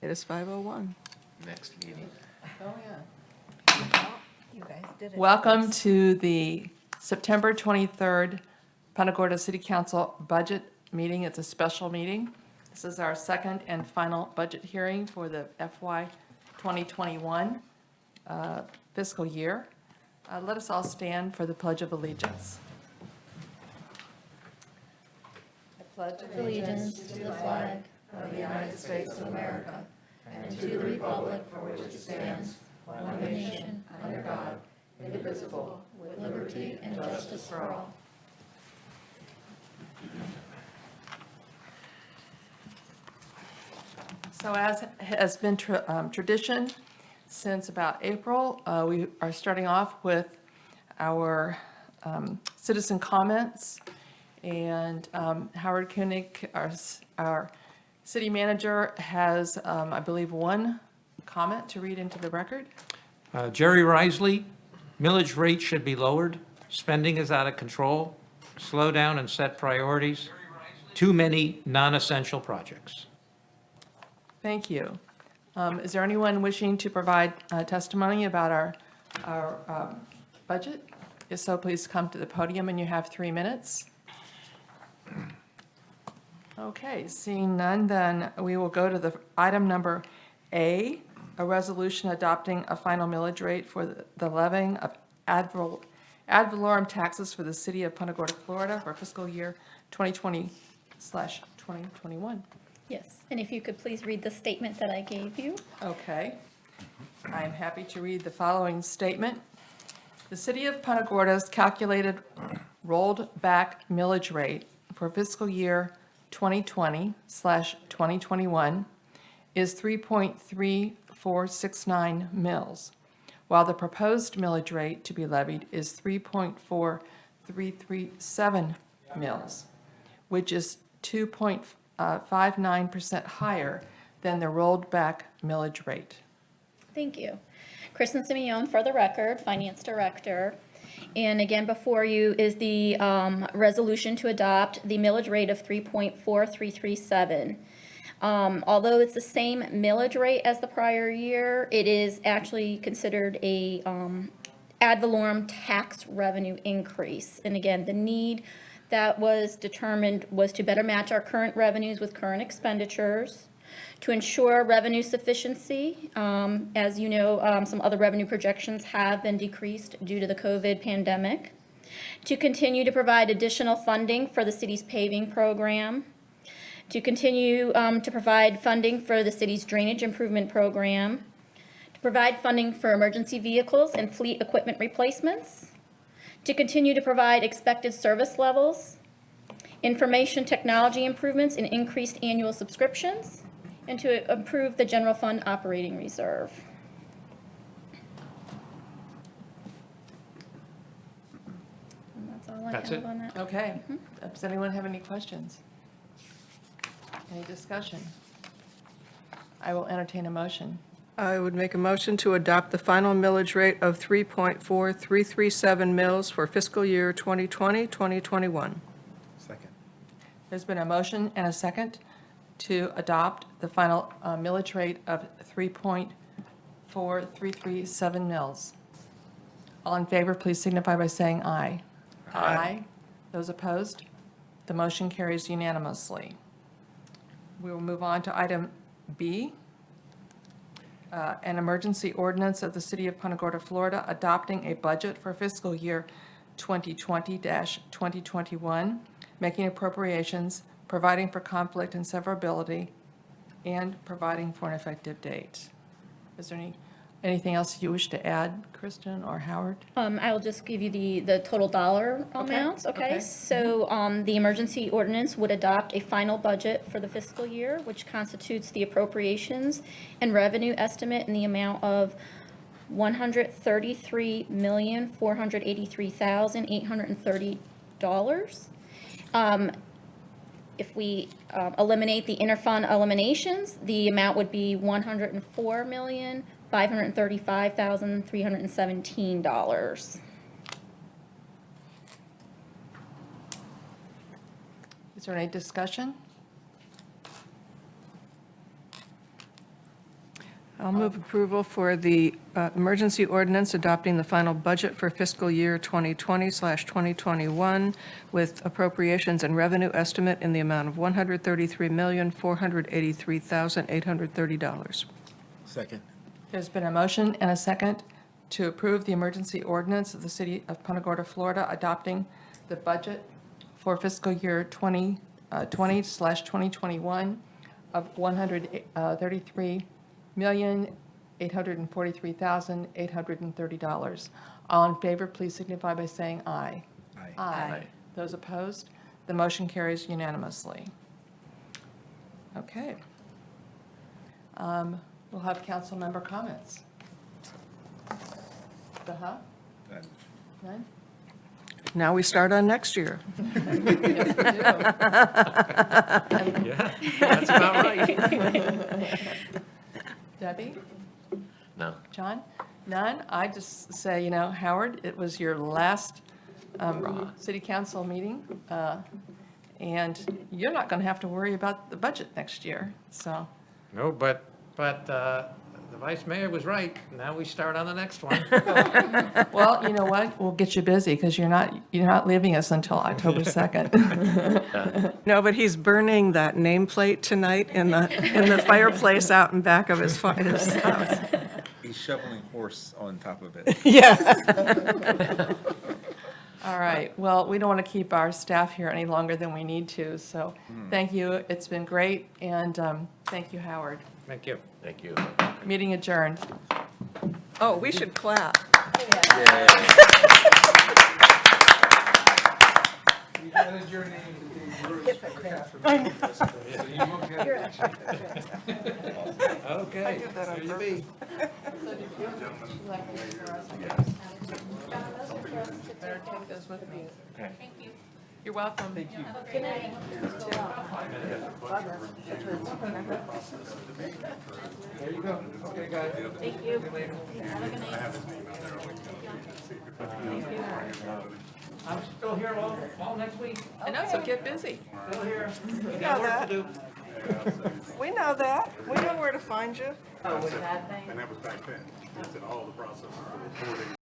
It is 5:01. Next meeting. Oh, yeah. You guys did it. Welcome to the September 23rd Punta Gorda City Council Budget Meeting. It's a special meeting. This is our second and final budget hearing for the FY 2021 fiscal year. Let us all stand for the Pledge of Allegiance. I pledge Allegiance to the flag of the United States of America and to the republic for which it stands, one nation, under God, indivisible, with liberty and justice for all. So as has been tradition since about April, we are starting off with our citizen comments. And Howard Koenig, our city manager, has, I believe, one comment to read into the record. Jerry Risley, millage rate should be lowered. Spending is out of control. Slow down and set priorities. Too many non-essential projects. Thank you. Is there anyone wishing to provide testimony about our budget? If so, please come to the podium, and you have 3 minutes. Okay, seeing none, then we will go to the item number A, a resolution adopting a final millage rate for the levying of ad valorem taxes for the city of Punta Gorda, Florida for fiscal year 2020/2021. Yes, and if you could please read the statement that I gave you. Okay. I am happy to read the following statement. The City of Punta Gorda's calculated rolled back millage rate for fiscal year 2020/2021 is 3.3469 mils, while the proposed millage rate to be levied is 3.4337 mils, which is 2.59% higher than the rolled back millage rate. Thank you. Kristen Simeon, for the record, Finance Director. And again, before you is the resolution to adopt the millage rate of 3.4337. Although it's the same millage rate as the prior year, it is actually considered a ad valorem tax revenue increase. And again, the need that was determined was to better match our current revenues with current expenditures, to ensure revenue sufficiency. As you know, some other revenue projections have been decreased due to the COVID pandemic, to continue to provide additional funding for the city's paving program, to continue to provide funding for the city's drainage improvement program, to provide funding for emergency vehicles and fleet equipment replacements, to continue to provide expected service levels, information technology improvements and increased annual subscriptions, and to improve the general fund operating reserve. And that's all I That's have it? on that. Okay. Does anyone have any questions? Any discussion? I will entertain a motion. I would make a motion to adopt the final millage rate of 3.4337 mils for fiscal year 2020/2021. Second. There's been a motion and a second to adopt the final millage rate of 3.4337 mils. All in favor, please signify by saying aye. Aye. Those opposed? The motion carries unanimously. We will move on to item B, an emergency ordinance of the City of Punta Gorda, Florida, adopting a budget for fiscal year 2020-2021, making appropriations, providing for conflict and severability, and providing for an effective date. Is there anything else you wish to add, Kristen or Howard? I will just give you the total dollar amounts, okay. okay? So, the emergency ordinance would adopt a final budget for the fiscal year, which constitutes the appropriations and revenue estimate in the amount of $133,483,830. If we eliminate the interfund eliminations, the amount would be $104,535,317. Is there any discussion? I'll move approval for the emergency ordinance adopting the final budget for fiscal year 2020/2021 with appropriations and revenue estimate in the amount of $133,483,830. Second. There's been a motion and a second to approve the emergency ordinance of the City of Punta Gorda, Florida, adopting the budget for fiscal year 2020/2021 of $133,843,830. All in favor, please signify by saying aye. Aye. Aye. Those opposed? The motion carries unanimously. Okay. We'll have council member comments. None? Now we start on next year. Yes, we do. Yeah, that's about right. Debbie? No. John? None? I just say, Howard, it was your last city council meeting, and you're not going to have to worry about the budget next year, so. No, but the vice mayor was right. Now we start on the next one. Well, you know what? We'll get you busy, because you're not leaving us until October 2nd. No, but he's burning that nameplate tonight in the fireplace out in back of his house. He's shoveling horse on top of it. Yeah. All right, well, we don't want to keep our staff here any longer than we need to, so thank you. It's been great, and thank you, Howard. Thank you. Thank you. Meeting adjourned. Oh, we should clap. That is your name. Okay. There you be. Better take those with me. Thank you. You're welcome. Thank you. There you go. Okay, guys. Thank you. I'm still here all next week. I know, so get busy. Still here. know Got work that. to do. We know that. We know where to find you. And that was back then. It's in all the processes of reporting.